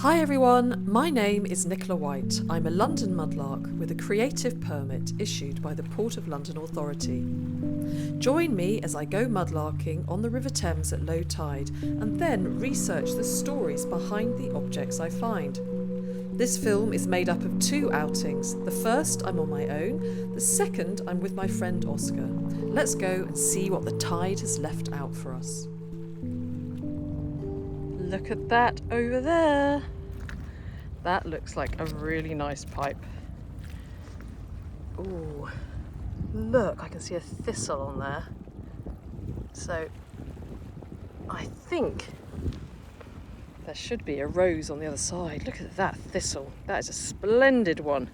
Hi everyone, my name is NicolaWhite. I'm a London mudlark with a creative permit issued by the Port of London Authority. Join me as I go mudlarking on the River Thames at low tide and then research the stories behind the objects I find. This film is made up of 2 outings. The first I'm on my own, the second I'm with my friend Oscar. Let's go and see what the tide has left out for us. Look at that over there. That looks like a really nice pipe. Ooh, look, I can see a thistle on there. So I think there should be a rose on the other side. Look at that thistle. That is a splendid one.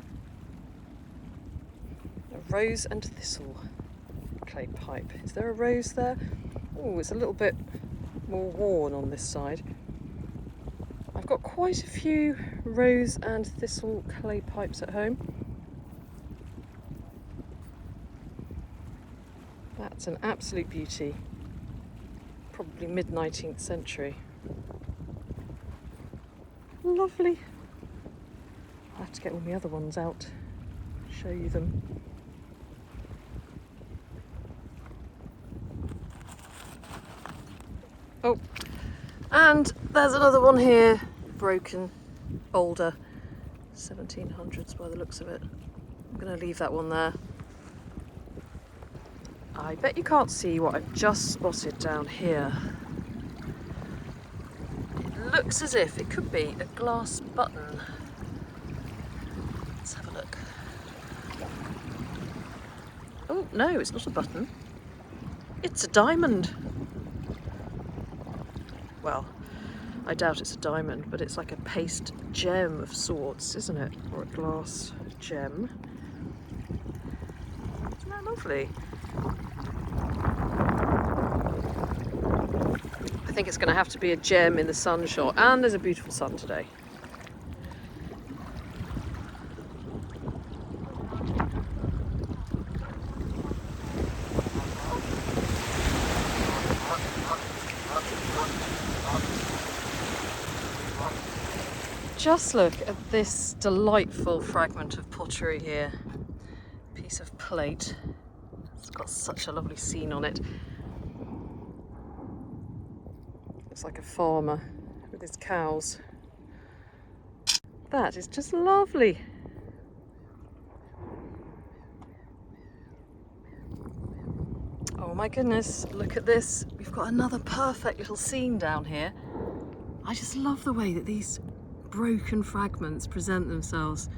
A rose and thistle clay pipe. Is there a rose there? Oh, it's a little bit more worn on this side. I've got quite a few rose and thistle clay pipes at home. That's an absolute beauty. Probably mid-19th century. Lovely. I'll have to get all my other ones out, show you them. Oh, and there's another one here, broken, older, 1700s by the looks of it. I'm going to leave that one there. I bet you can't see what I've just spotted down here. It looks as if it could be a glass button. Let's have a look. Oh, no, it's not a button. It's a diamond. Well, I doubt it's a diamond, but it's like a paste gem of sorts, isn't it? Or a glass gem. Isn't that lovely? I think it's going to have to be a gem in the sun shot, and there's a beautiful sun today. Just look at this delightful fragment of pottery here. Piece of plate. It's got such a lovely scene on it. Looks like a farmer with his cows. That is just lovely. Oh my goodness, look at this. We've got another perfect little scene down here. I just love the way that these broken fragments present themselves.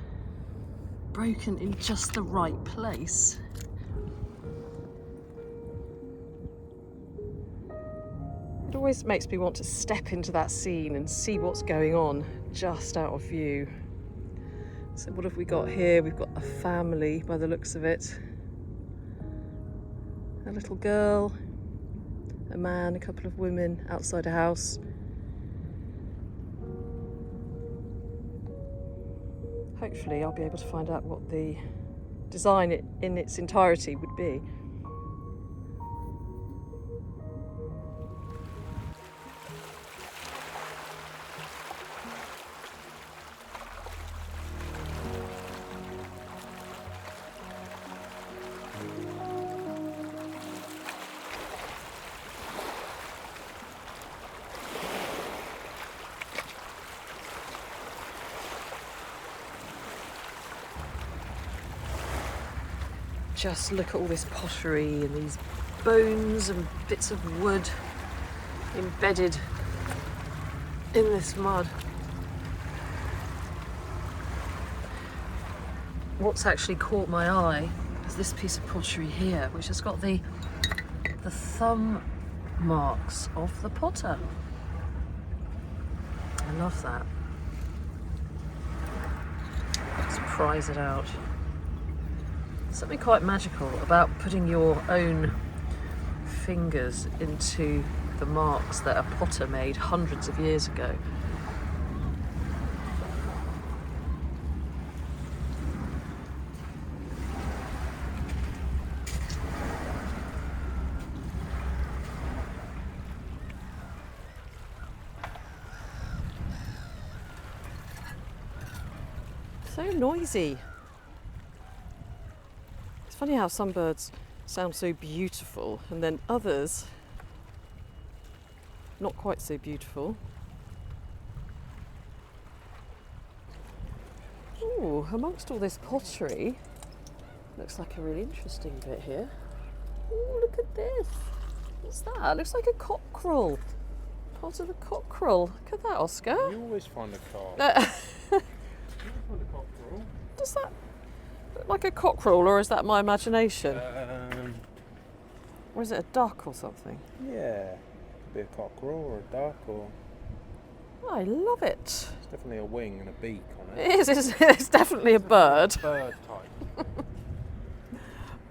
Broken in just the right place. It always makes me want to step into that scene and see what's going on just out of view. So what have we got here? We've got a family by the looks of it. A little girl, a man, a couple of women outside a house. Hopefully I'll be able to find out what the design in its entirety would be. Just look at all this pottery and these bones and bits of wood embedded in this mud. What's actually caught my eye is this piece of pottery here, which has got the thumb marks of the potter. I love that. Let's prize it out. Something quite magical about putting your own fingers into the marks that a potter made hundreds of years ago. So noisy. It's funny how some birds sound so beautiful and then others not quite so beautiful. Ooh, amongst all this pottery, looks like a really interesting bit here. Ooh, look at this. What's that? It looks like a cockerel. Part of the cockerel. Look at that, Oscar. You always find a car. You always find a cockerel. Does that look like a cockerel, or is that my imagination? Or is it a duck or something? Yeah, could be a cockerel or a duck, or I love it. it's definitely a wing and a beak on it. It is. It's definitely a bird. Bird type.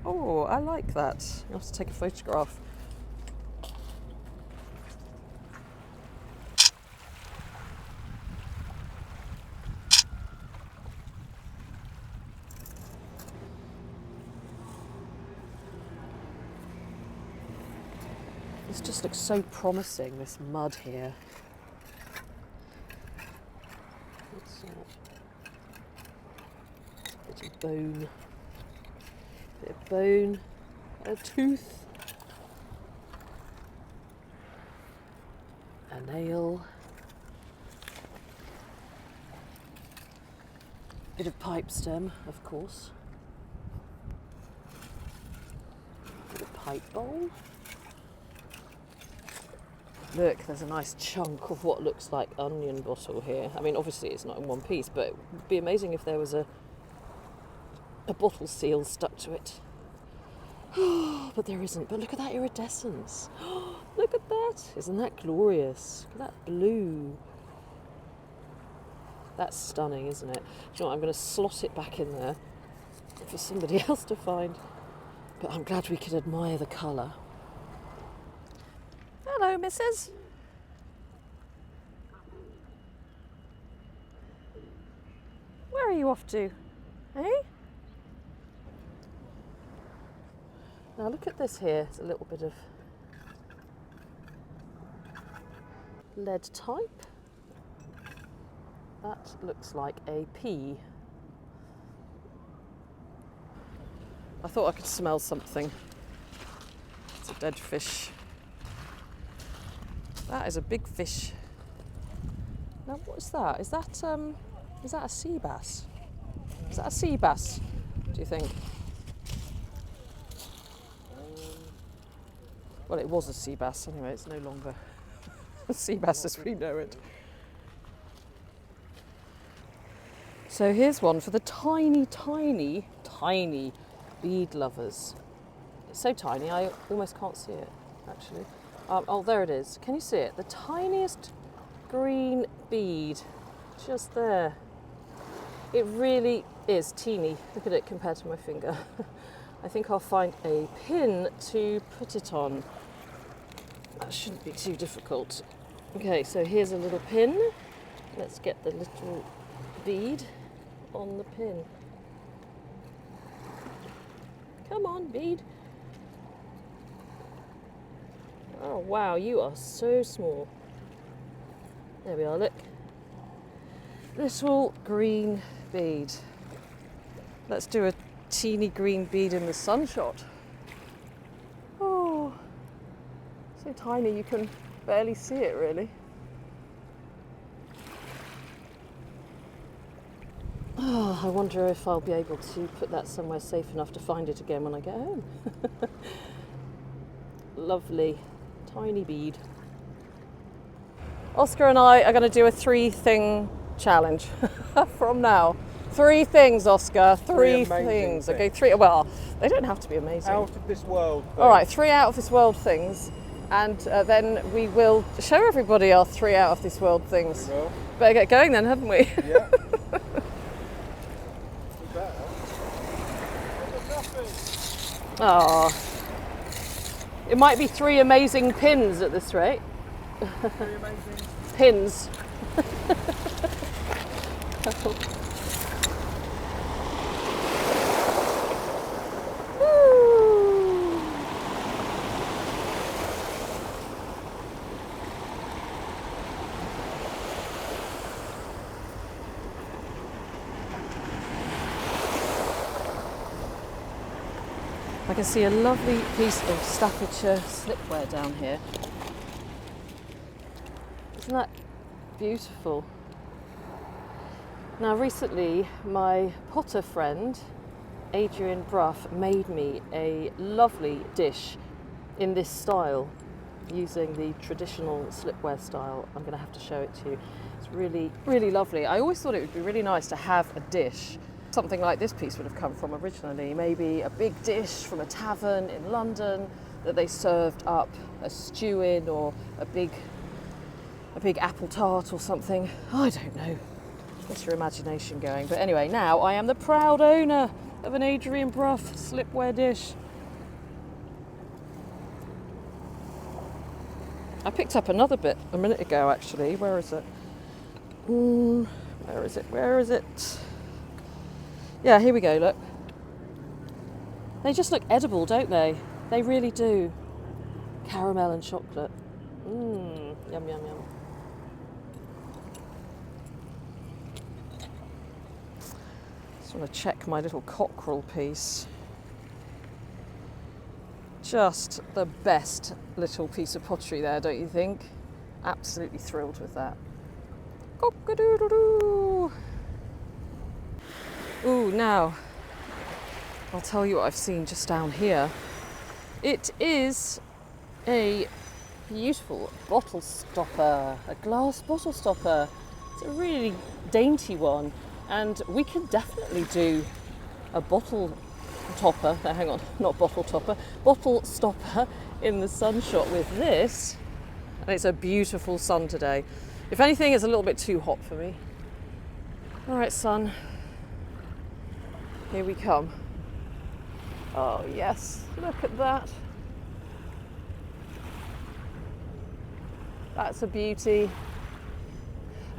Oh, I like that. I'll have to take a photograph. This just looks so promising, this mud here. What's that? Bit of bone. Bit of bone. A tooth. A nail. Bit of pipe stem, of course. Bit of pipe bowl. Look, there's a nice chunk of what looks like onion bottle here. I mean, obviously it's not in one piece, but it would be amazing if there was a bottle seal stuck to it. But there isn't. But look at that iridescence. Look at that. Isn't that glorious? Look at that blue. That's stunning, isn't it? Do you know what? I'm going to slot it back in there for somebody else to find. But I'm glad we could admire the colour. Hello, missus. Where are you off to? Eh? Now look at this here. It's a little bit of lead type. That looks like a pea. I thought I could smell something. It's a dead fish. That is a big fish. Now what is that? Is that a sea bass? Is that a sea bass, do you think? Well, it was a sea bass anyway, it's no longer a sea bass as we know it. So here's one for the tiny, tiny, tiny bead lovers. It's so tiny I almost can't see it, actually. Oh, there it is. Can you see it? The tiniest green bead, just there. It really is teeny. Look at it compared to my finger. I think I'll find a pin to put it on. That shouldn't be too difficult. Okay, so here's a little pin. Let's get the little bead on the pin. Come on, bead. Oh wow, you are so small. There we are, look. Little green bead. Let's do a teeny green bead in the sun shot. Oh, so tiny you can barely see it really. Oh, I wonder if I'll be able to put that somewhere safe enough to find it again when I get home. Lovely. Tiny bead. Oscar and I are going to do a 3-thing challenge from now. 3 things, Oscar. 3 things. Okay, 3. Well, they don't have to be amazing. Out of this world. All right, 3 out of this world things, and then we will show everybody our 3 out of this world things. We will. Better get going then, haven't we? Yeah. Oh. It might be 3 amazing pins at this rate. 3 amazing Pins. can see a lovely piece of Staffordshire slipware down here. Isn't that beautiful? Now recently my potter friend Adrian Bruff made me a lovely dish in this style using the traditional slipware style. I'm going to have to show it to you. It's really, really lovely. I always thought it would be really nice to have a dish. Something like this piece would have come from originally. Maybe a big dish from a tavern in London that they served up a stew in, or a big apple tart or something. I don't know. What's your imagination going? But anyway, now I am the proud owner of an Adrian Bruff slipware dish. I picked up another bit a minute ago actually. Where is it? Where is it? Where is it? Yeah, here we go, look. They just look edible, don't they? They really do. Caramel and chocolate. Yum, yum, yum. Just want to check my little cockerel piece. Just the best little piece of pottery there, don't you think? Absolutely thrilled with that. Cock-a-doodle-doo! Ooh, now, I'll tell you what I've seen just down here. It is a beautiful bottle stopper, a glass bottle stopper. It's a really dainty one, and we can definitely do a bottle topper, no, hang on, not bottle topper, bottle stopper in the sun shot with this. And it's a beautiful sun today. If anything, it's a little bit too hot for me. All right, sun, here we come. Oh yes, look at that. That's a beauty.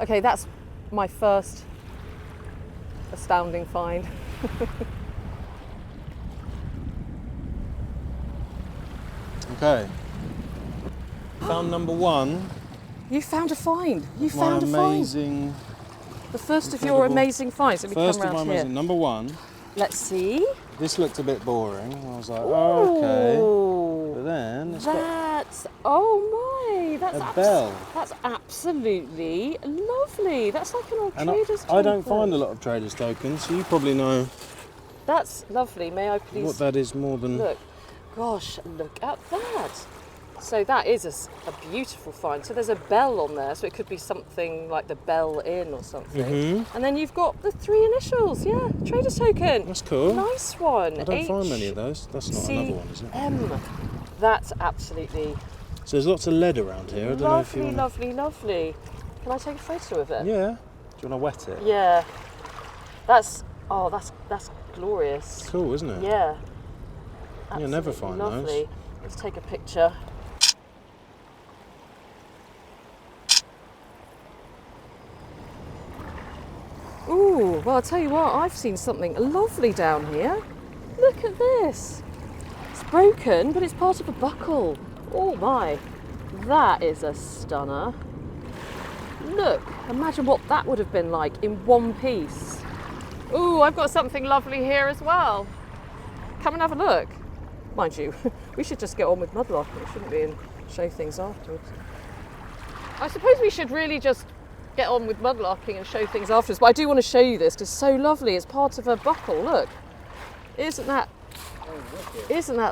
Okay, that's my first astounding find. Okay. Found number one. You found a find. You My found a find. amazing. The first of your amazing finds. Let me First come of my round here. amazing. Number one. Let's see. This looked a bit boring. I was like, oh, okay. But then it's got That's, oh my, that's a bell. That's absolutely lovely. That's like an old And trader's token. I don't find a lot of traders tokens, so you probably know That's lovely. May I please? what that is more than. Look, gosh, look at that. So that is a beautiful find. So there's a bell on there, so it could be something like the Bell Inn or something. Mm-hmm. And then you've got the 3 initials, yeah, trader's token. That's cool. Nice one. I don't find many of those. That's not another one, is it? HCM. That's absolutely So there's lots of lead around here. I don't know if you lovely, wanna... lovely, lovely. Can I take a photo of it? Yeah. Do you want to wet it? Yeah. That's glorious. Cool, isn't it? Yeah. You never Absolutely find lovely. those. Let's take a picture. Ooh, well, I'll tell you what, I've seen something lovely down here. Look at this. It's broken, but it's part of a buckle. Oh my, that is a stunner. Look, imagine what that would have been like in one piece. Ooh, I've got something lovely here as well. Come and have a look. Mind you, we should just get on with mudlarking, shouldn't we, and show things afterwards. I suppose we should really just get on with mudlarking and show things afterwards, but I do want to show you this because it's so lovely. It's part of a buckle, look. Isn't that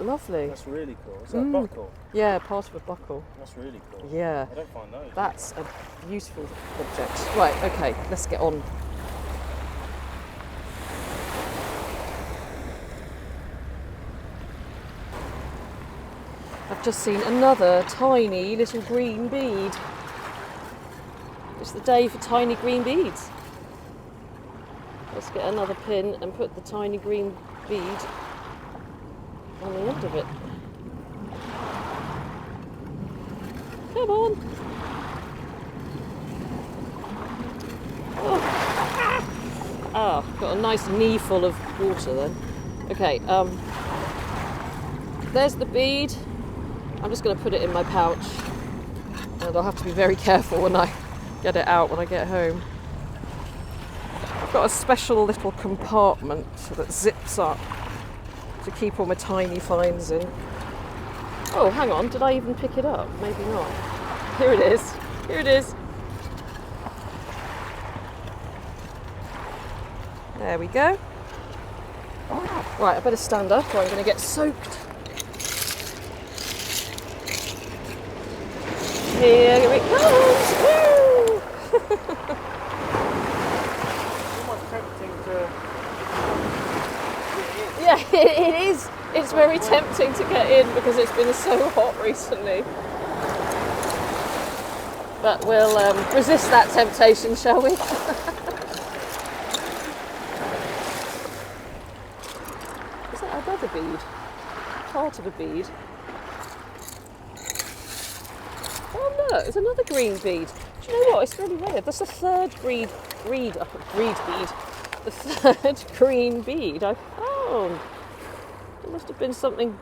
lovely? That's really cool. Is that a buckle? Yeah, part of a buckle. That's really cool. Yeah. I don't find those. That's a beautiful object. Right, okay, let's get on. I've just seen another tiny little green bead. It's the day for tiny green beads. Let's get another pin and put the tiny green bead on the end of it. Come on. Oh, got a nice knee full of water then. Okay, there's the bead. I'm just going to put it in my pouch, and I'll have to be very careful when I get it out when I get home. I've got a special little compartment that zips up to keep all my tiny finds in. Oh, hang on, did I even pick it up? Maybe not. Here it is. Here it is. There we go. Right, I better stand up or I'm going to get soaked. Here it comes! Woo! Almost tempting to Yeah, it is. It's very tempting to get in because it's been so hot recently. But we'll resist that temptation, shall we? Is that another bead? Part of a bead. Oh look, it's another green bead. Do you know what? It's really weird. That's the third bead. The third green bead I found. There must have been something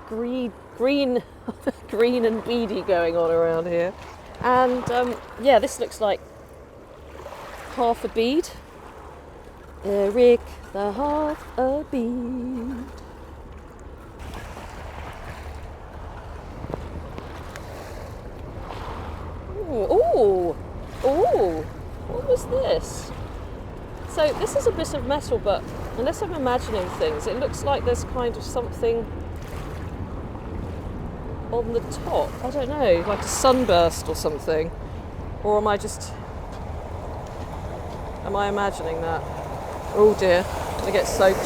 green and beady going on around here. And yeah, this looks like half a bead. Eric, the half a bead. Ooh, ooh, what was this? So this is a bit of metal, but unless I'm imagining things, it looks like there's kind of something on the top. I don't know, like a sunburst or something. Or am I imagining that? Oh dear, I'm gonna get soaked.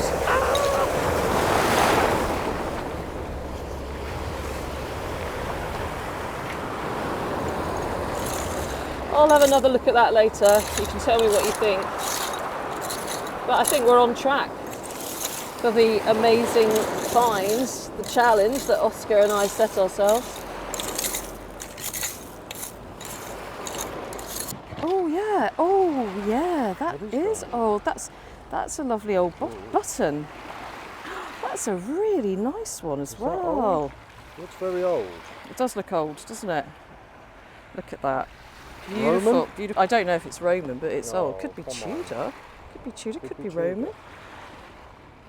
I'll have another look at that later. You can tell me what you think. But I think we're on track for the amazing finds, the challenge that Oscar and I set ourselves. Oh yeah, that is old. That's a lovely old button. That's a really nice one as well. Looks very old. It does look old, doesn't it? Look at that. Beautiful, Roman? beautiful. I don't know if it's Roman, but it's old. Could be come Tudor. on. Could be Tudor. Could be Tudor. Roman.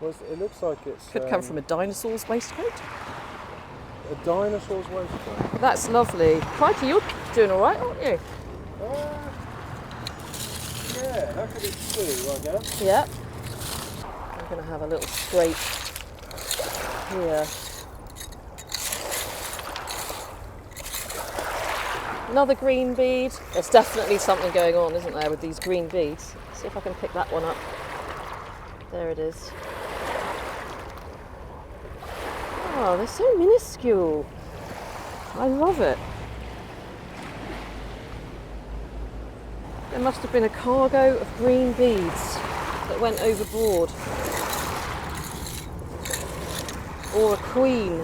Well, it looks like it's... Could come from a dinosaur's waistcoat. a dinosaur's waistcoat. That's lovely. Crikey, you're doing all right, aren't you? Yeah, that could be two, I guess. Yeah. I'm going to have a little scrape here. Another green bead. There's definitely something going on, isn't there, with these green beads? Let's see if I can pick that one up. There it is. Oh, they're so minuscule. I love it. There must have been a cargo of green beads that went overboard. Or a queen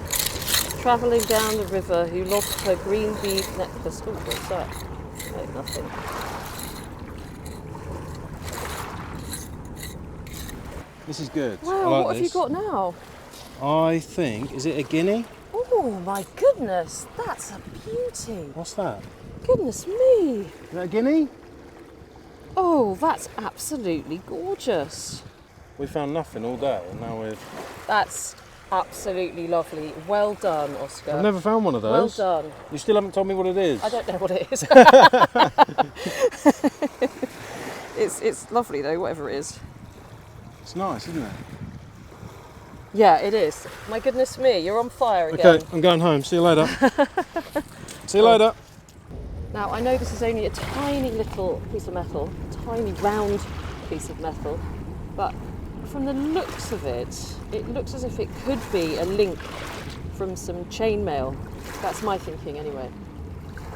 travelling down the river who lost her green bead necklace. Oh, what's that? No, nothing. This is good. Wow, I like what have you this. got now? I think, is it a guinea? Oh my goodness, that's a beauty. What's that? Goodness me. Is that a guinea? Oh, that's absolutely gorgeous. We found nothing all day and now we've... That's absolutely lovely. Well done, Oscar. I've never found one of those. Well done. You still haven't told me what it is. I don't know what it is. It's lovely though, whatever it is. It's nice, isn't it? Yeah, it is. My goodness me, you're on fire again. Okay, I'm going home. See you later. See you later. Now, I know this is only a tiny little piece of metal, tiny round piece of metal, but from the looks of it, it looks as if it could be a link from some chainmail. That's my thinking anyway.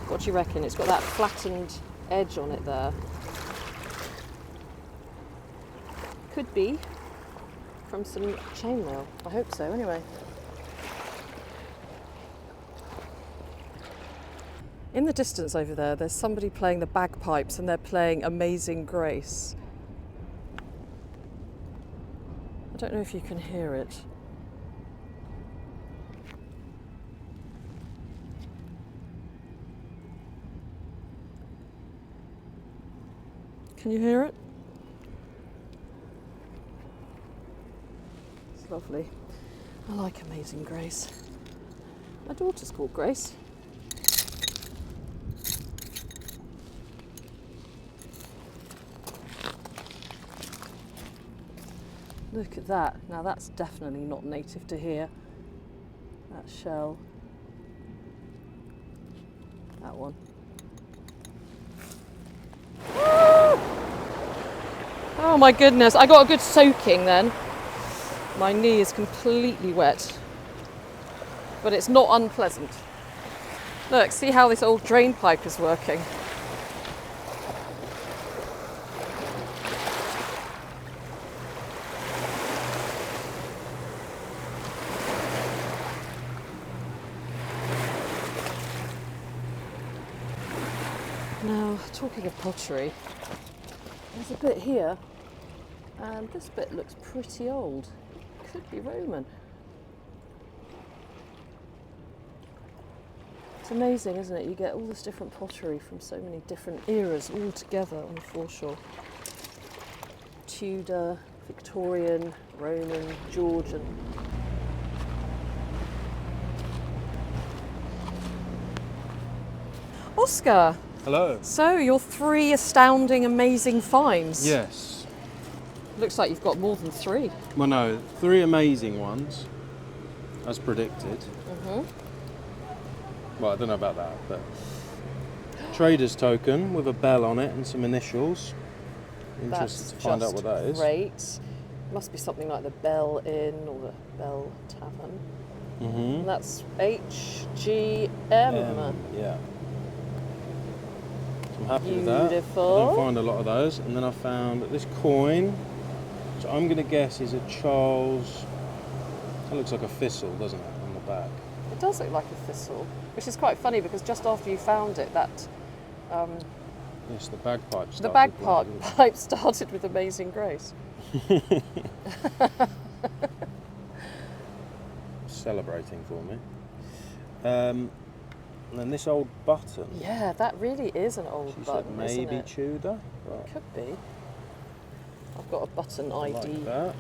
What do you reckon? It's got that flattened edge on it there. Could be from some chainmail. I hope so anyway. In the distance over there, there's somebody playing the bagpipes and they're playing Amazing Grace. I don't know if you can hear it. Can you hear it? It's lovely. I like Amazing Grace. My daughter's called Grace. Look at that. Now that's definitely not native to here. That shell. That one. Oh my goodness, I got a good soaking then. My knee is completely wet. But it's not unpleasant. Look, see how this old drain pipe is working. Now, talking of pottery, there's a bit here, and this bit looks pretty old. Could be Roman. It's amazing, isn't it? You get all this different pottery from so many different eras all together on the foreshore. Tudor, Victorian, Roman, Georgian. Oscar! Hello. So, your 3 astounding, amazing finds. Yes. Looks like you've got more than 3. Well, no, 3 amazing ones, as predicted. Well, I don't know about that, but trader's token with a bell on it and some initials. Interested to find out what that is. Great. Must be something like the Bell Inn or the Bell Tavern. And that's HGM. Yeah. So I'm happy with that. Beautiful. I didn't find a lot of those, and then I found this coin, which I'm going to guess is a Charles. That looks like a thistle, doesn't it, on the back? It does look like a thistle, which is quite funny because just after you found it, that Yes, the bagpipe started. the bagpipe started with Amazing Grace. Celebrating for me. And then this old button. Yeah, that really is an old She button, said maybe isn't it? Tudor. But Could be. I've got a button I ID like that.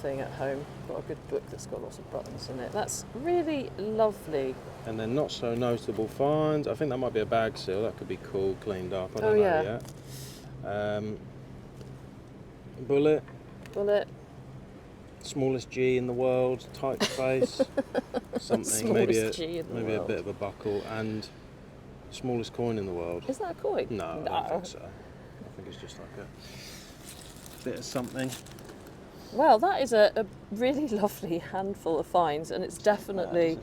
thing at home. Got a good book that's got lots of buttons in it. That's really lovely. And then not so notable finds. I think that might be a bag seal. That could be cool, cleaned up. I don't know yet. Bullet. Smallest G in the world. Tight space. Something. Maybe a bit of a buckle. And smallest coin in the world. Is that a coin? No, I don't think so. I think it's just like a bit of something. Well, that is a really lovely handful of finds, and it's definitely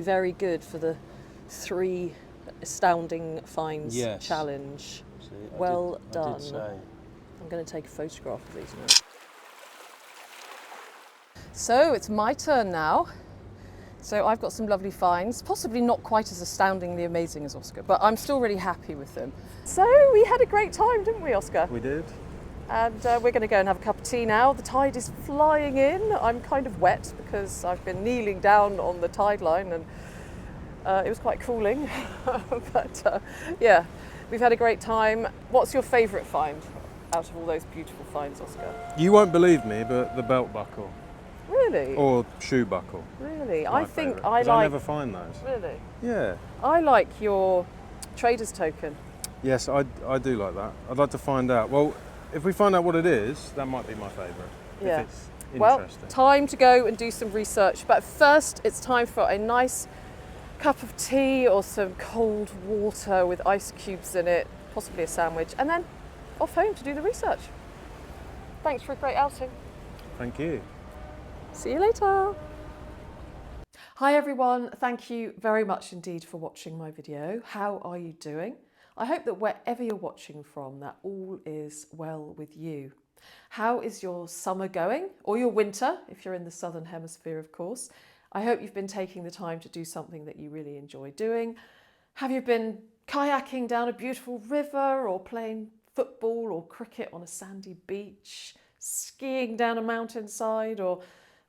very good for the 3 astounding finds challenge. See, Well I done. did say. I'm going to take a photograph of these now. So it's my turn now. So I've got some lovely finds, possibly not quite as astoundingly amazing as Oscar, but I'm still really happy with them. So we had a great time, didn't we, Oscar? We did. And we're going to go and have a cup of tea now. The tide is flying in. I'm kind of wet because I've been kneeling down on the tide line and it was quite cooling. But yeah, we've had a great time. What's your favourite find out of all those beautiful finds, Oscar? You won't believe me, but the belt buckle. Really? Or shoe buckle. Really? I think I never find those. Really? Yeah. I like your trader's token. Yes, I do like that. I'd like to find out. Well, if we find out what it is, that might be my favourite. Yeah. If it's Well, interesting. time to go and do some research. But first, it's time for a nice cup of tea or some cold water with ice cubes in it, possibly a sandwich, and then off home to do the research. Thanks for a great outing. Thank you. See you later. Hi everyone, thank you very much indeed for watching my video. How are you doing? I hope that wherever you're watching from, that all is well with you. How is your summer going? Or your winter, if you're in the southern hemisphere, of course. I hope you've been taking the time to do something that you really enjoy doing. Have you been kayaking down a beautiful river, or playing football or cricket on a sandy beach, skiing down a mountainside, or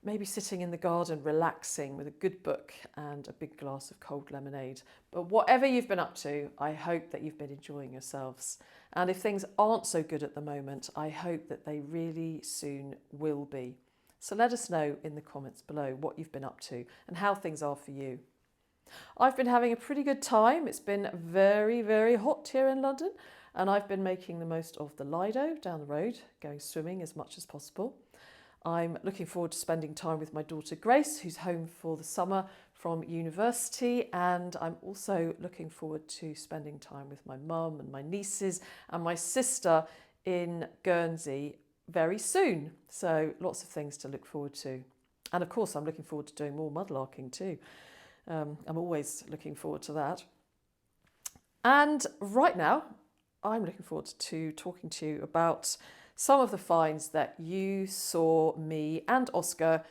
maybe sitting in the garden relaxing with a good book and a big glass of cold lemonade? But whatever you've been up to, I hope that you've been enjoying yourselves. And if things aren't so good at the moment, I hope that they really soon will be. So let us know in the comments below what you've been up to and how things are for you. I've been having a pretty good time. It's been very, very hot here in London, and I've been making the most of the Lido down the road, going swimming as much as possible. I'm looking forward to spending time with my daughter Grace, who's home for the summer from university, and I'm also looking forward to spending time with my mum and my nieces and my sister in Guernsey very soon. So lots of things to look forward to. And of course, I'm looking forward to doing more mudlarking too. I'm always looking forward to that. And right now, I'm looking forward to talking to you about some of the finds that you saw me and Oscar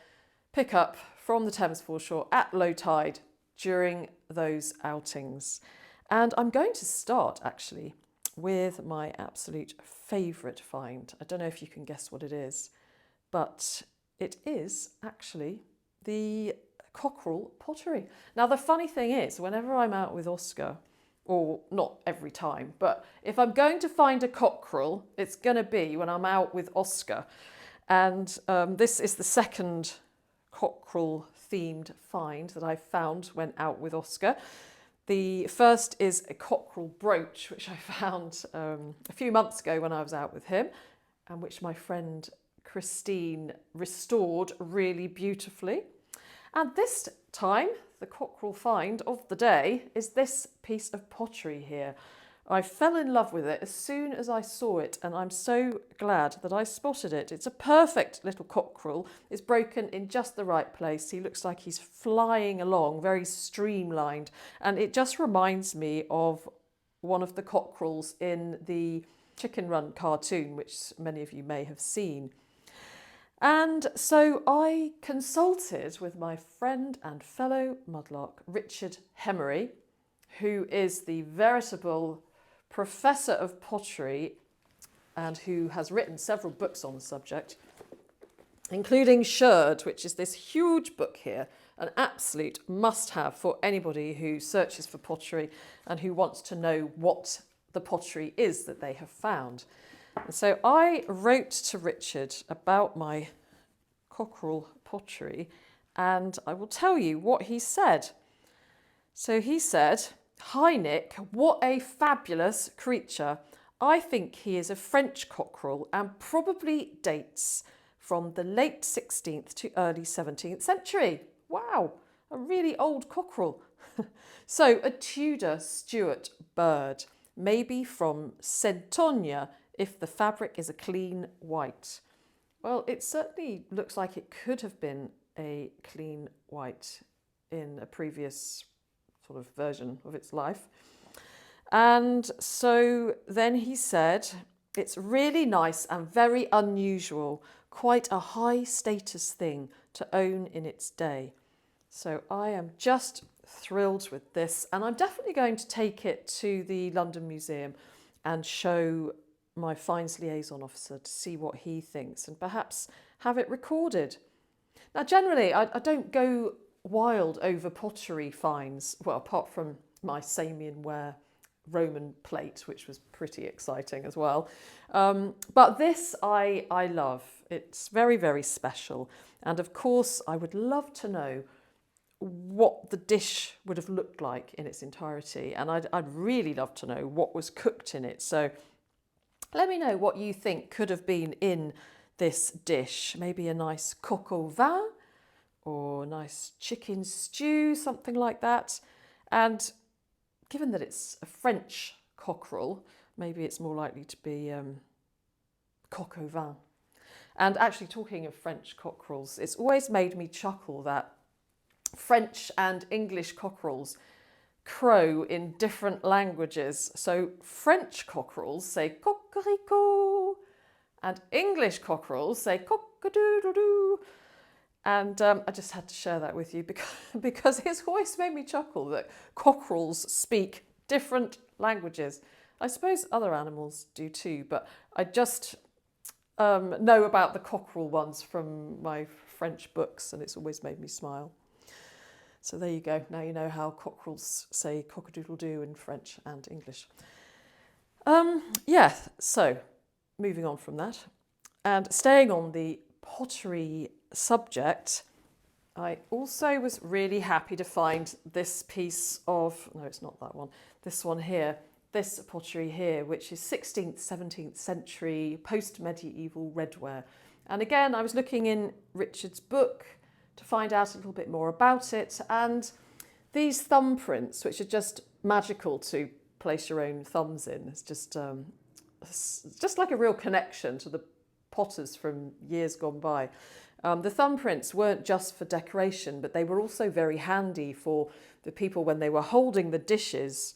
pick up from the Thames foreshore at low tide during those outings. And I'm going to start actually with my absolute favourite find. I don't know if you can guess what it is, but it is actually the cockerel pottery. Now the funny thing is, whenever I'm out with Oscar, or not every time, but if I'm going to find a cockerel, it's going to be when I'm out with Oscar. And this is the second cockerel themed find that I found when out with Oscar. The first is a cockerel brooch, which I found a few months ago when I was out with him, and which my friend Christine restored really beautifully. And this time, the cockerel find of the day is this piece of pottery here. I fell in love with it as soon as I saw it, and I'm so glad that I spotted it. It's a perfect little cockerel. It's broken in just the right place. He looks like he's flying along, very streamlined, and it just reminds me of one of the cockerels in the Chicken Run cartoon, which many of you may have seen. And so I consulted with my friend and fellow mudlark, Richard Hemery, who is the veritable professor of pottery and who has written several books on the subject, including Sherd, which is this huge book here, an absolute must-have for anybody who searches for pottery and who wants to know what the pottery is that they have found. And so I wrote to Richard about my cockerel pottery, and I will tell you what he said. So he said, "Hi Nick, what a fabulous creature. I think he is a French cockerel and probably dates from the late 16th to early 17th century. Wow, a really old cockerel. So a Tudor Stuart bird, maybe from Centonia if the fabric is a clean white." Well, it certainly looks like it could have been a clean white in a previous sort of version of its life. And so then he said, "It's really nice and very unusual, quite a high status thing to own in its day." So I am just thrilled with this, and I'm definitely going to take it to the London Museum and show my finds liaison officer to see what he thinks and perhaps have it recorded. Now generally I don't go wild over pottery finds, well, apart from my Samian ware Roman plate, which was pretty exciting as well. But this I love. It's very, very special. And of course I would love to know what the dish would have looked like in its entirety, and I'd really love to know what was cooked in it. So let me know what you think could have been in this dish. Maybe a nice coq au vin or a nice chicken stew, something like that. And given that it's a French cockerel, maybe it's more likely to be coq au vin. And actually, talking of French cockerels, it's always made me chuckle that French and English cockerels crow in different languages. So French cockerels say coquericot and English cockerels say cock-a-doodle-doo. And I just had to share that with you because it's always made me chuckle that cockerels speak different languages. I suppose other animals do too, but I just know about the cockerel ones from my French books, and it's always made me smile. So there you go. Now you know how cockerels say cock-a-doodle-doo in French and English. So moving on from that and staying on the pottery subject, I also was really happy to find this piece of, no, it's not that one, this one here, this pottery here, which is 16th, 17th century post-medieval redware. And again, I was looking in Richard's book to find out a little bit more about it. And these thumbprints, which are just magical to place your own thumbs in, it's just like a real connection to the potters from years gone by. The thumbprints weren't just for decoration, but they were also very handy for the people when they were holding the dishes.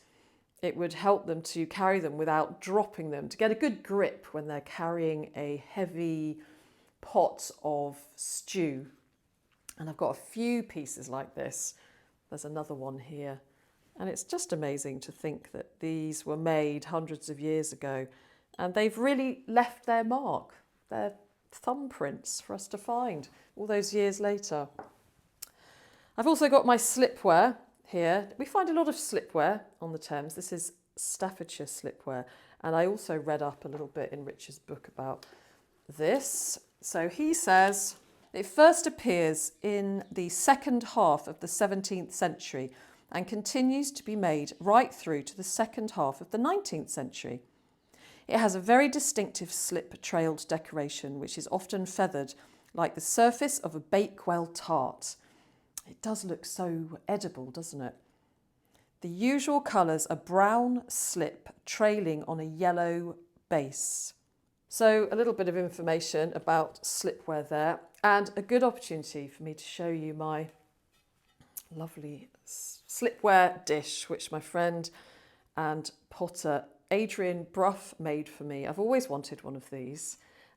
It would help them to carry them without dropping them, to get a good grip when they're carrying a heavy pot of stew. And I've got a few pieces like this. There's another one here. And it's just amazing to think that these were made hundreds of years ago, and they've really left their mark, their thumbprints for us to find all those years later. I've also got my slipware here. We find a lot of slipware on the Thames. This is Staffordshire slipware, and I also read up a little bit in Richard's book about this. So he says it first appears in the second half of the 17th century and continues to be made right through to the second half of the 19th century. It has a very distinctive slip-trailed decoration, which is often feathered like the surface of a Bakewell tart. It does look so edible, doesn't it? The usual colours are brown slip trailing on a yellow base. So a little bit of information about slipware there, and a good opportunity for me to show you my lovely slipware dish, which my friend and potter Adrian Bruff made for me. I've always wanted one of these,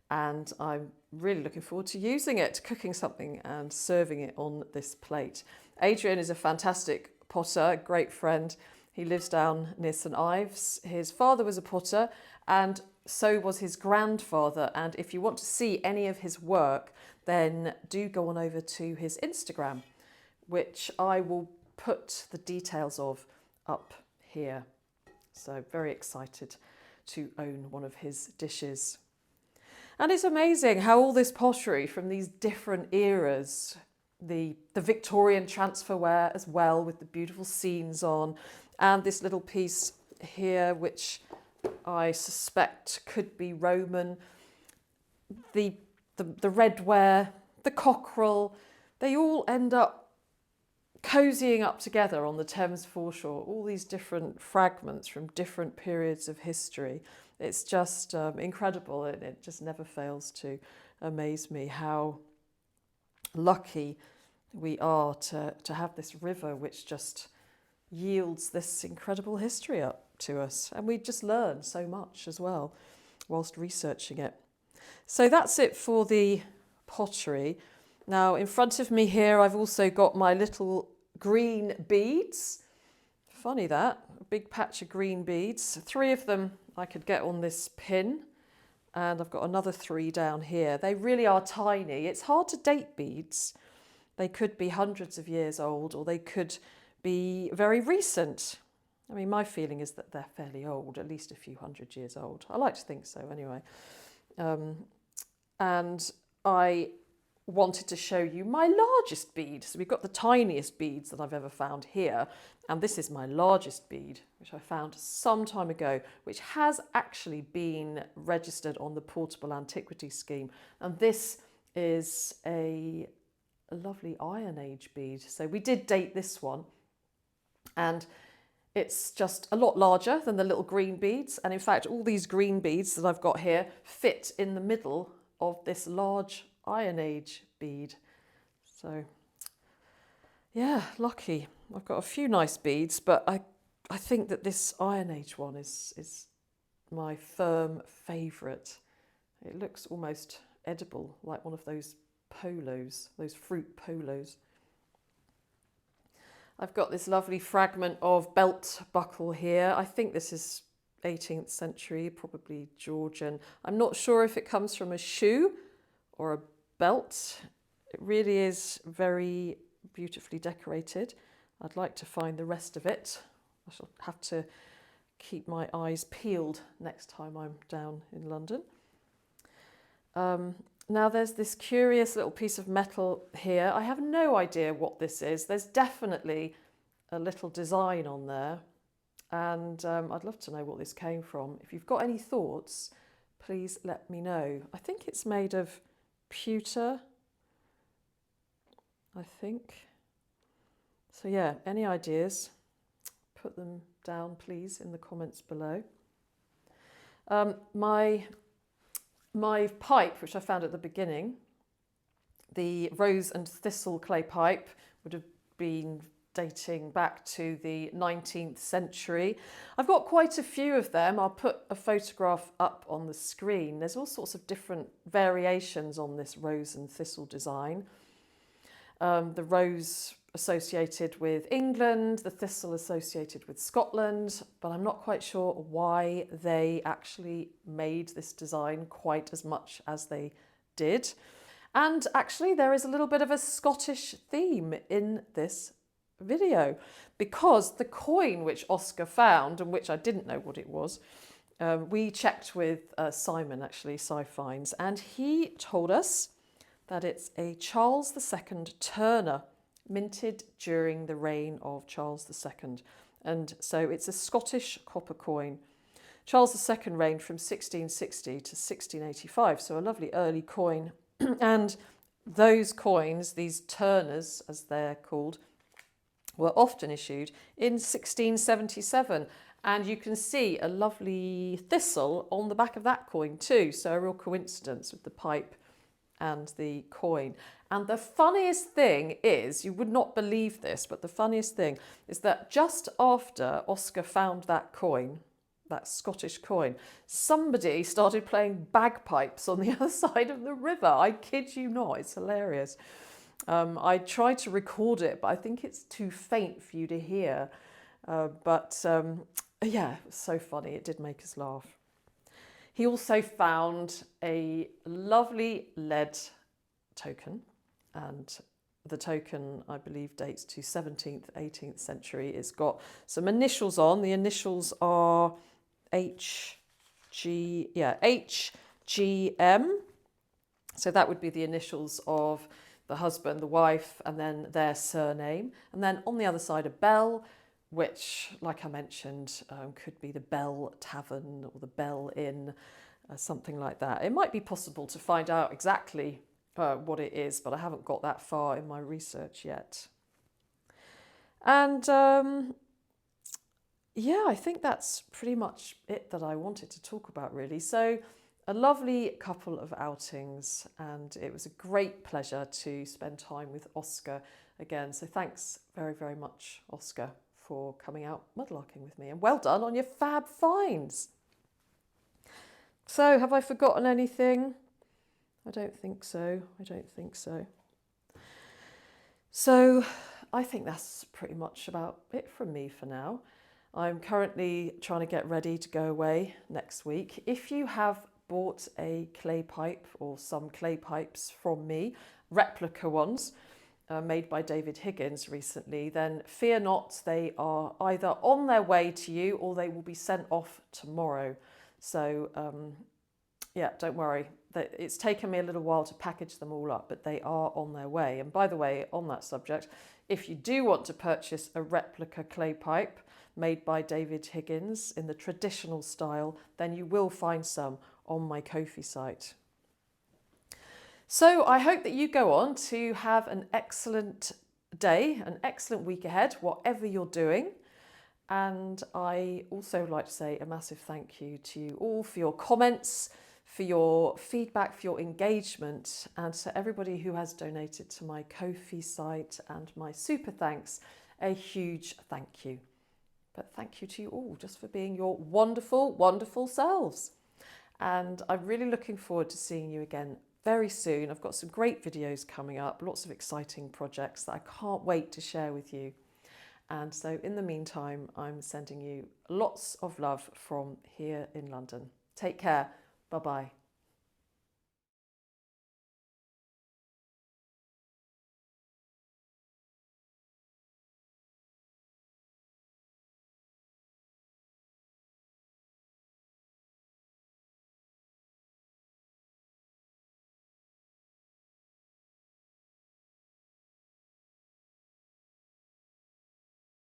and I'm really looking forward to using it, cooking something and serving it on this plate. Adrian is a fantastic potter, a great friend. He lives down near St Ives. His father was a potter, and so was his grandfather. And if you want to see any of his work, then do go on over to his Instagram, which I will put the details of up here. So very excited to own one of his dishes. And it's amazing how all this pottery from these different eras, the Victorian transferware as well, with the beautiful scenes on, and this little piece here, which I suspect could be Roman, the redware, the cockerel, they all end up cozying up together on the Thames foreshore, all these different fragments from different periods of history. It's just incredible, and it just never fails to amaze me how lucky we are to have this river which just yields this incredible history up to us. And we just learn so much as well whilst researching it. So that's it for the pottery. Now in front of me here I've also got my little green beads. Funny that, a big patch of green beads. 3 of them I could get on this pin, and I've got another 3 down here. They really are tiny. It's hard to date beads. They could be hundreds of years old, or they could be very recent. I mean, my feeling is that they're fairly old, at least a few hundred years old. I like to think so anyway. And I wanted to show you my largest bead. So we've got the tiniest beads that I've ever found here, and this is my largest bead, which I found some time ago, which has actually been registered on the Portable Antiquity Scheme. And this is a lovely Iron Age bead. So we did date this one, and it's just a lot larger than the little green beads. And in fact, all these green beads that I've got here fit in the middle of this large Iron Age bead. So yeah, lucky. I've got a few nice beads, but I think that this Iron Age one is my firm favourite. It looks almost edible, like one of those polos, those fruit polos. I've got this lovely fragment of belt buckle here. I think this is 18th century, probably Georgian. I'm not sure if it comes from a shoe or a belt. It really is very beautifully decorated. I'd like to find the rest of it. I shall have to keep my eyes peeled next time I'm down in London. Now there's this curious little piece of metal here. I have no idea what this is. There's definitely a little design on there, and I'd love to know what this came from. If you've got any thoughts, please let me know. I think it's made of pewter, I think. So yeah, any ideas, put them down please in the comments below. My pipe, which I found at the beginning, the rose and thistle clay pipe, would have been dating back to the 19th century. I've got quite a few of them. I'll put a photograph up on the screen. There's all sorts of different variations on this rose and thistle design. The rose associated with England, the thistle associated with Scotland, but I'm not quite sure why they actually made this design quite as much as they did. And actually there is a little bit of a Scottish theme in this video, because the coin which Oscar found, and which I didn't know what it was, we checked with Simon, actually, Finds, and he told us that it's a Charles II Turner, minted during the reign of Charles II. And so it's a Scottish copper coin. Charles II reigned from 1660 to 1685, so a lovely early coin. And those coins, these Turners as they're called, were often issued in 1677. And you can see a lovely thistle on the back of that coin too. So a real coincidence with the pipe and the coin. And the funniest thing is, you would not believe this, but the funniest thing is that just after Oscar found that coin, that Scottish coin, somebody started playing bagpipes on the other side of the river. I kid you not, it's hilarious. I tried to record it, but I think it's too faint for you to hear. Yeah, it was so funny, it did make us laugh. He also found a lovely lead token, and the token, I believe, dates to 17th, 18th century. It's got some initials on. The initials are HGM. So that would be the initials of the husband, the wife, and then their surname. And then on the other side, a bell, which, like I mentioned, could be the Bell Tavern or the Bell Inn, something like that. It might be possible to find out exactly what it is, but I haven't got that far in my research yet. And yeah, I think that's pretty much it that I wanted to talk about, really. So a lovely couple of outings, and it was a great pleasure to spend time with Oscar again. So thanks very, very much, Oscar, for coming out mudlarking with me, and well done on your fab finds. So have I forgotten anything? I don't think so. I don't think so. So I think that's pretty much about it from me for now. I'm currently trying to get ready to go away next week. If you have bought a clay pipe or some clay pipes from me, replica ones, made by David Higgins recently, then fear not, they are either on their way to you or they will be sent off tomorrow. So yeah, don't worry. It's taken me a little while to package them all up, but they are on their way. And by the way, on that subject, if you do want to purchase a replica clay pipe made by David Higgins in the traditional style, then you will find some on my Ko-fi site. So I hope that you go on to have an excellent day, an excellent week ahead, whatever you're doing. And I also would like to say a massive thank you to you all for your comments, for your feedback, for your engagement, and to everybody who has donated to my Ko-fi site and my super thanks, a huge thank you. But thank you to you all just for being your wonderful, wonderful selves. And I'm really looking forward to seeing you again very soon. I've got some great videos coming up, lots of exciting projects that I can't wait to share with you. And so in the meantime, I'm sending you lots of love from here in London. Take care. Bye-bye.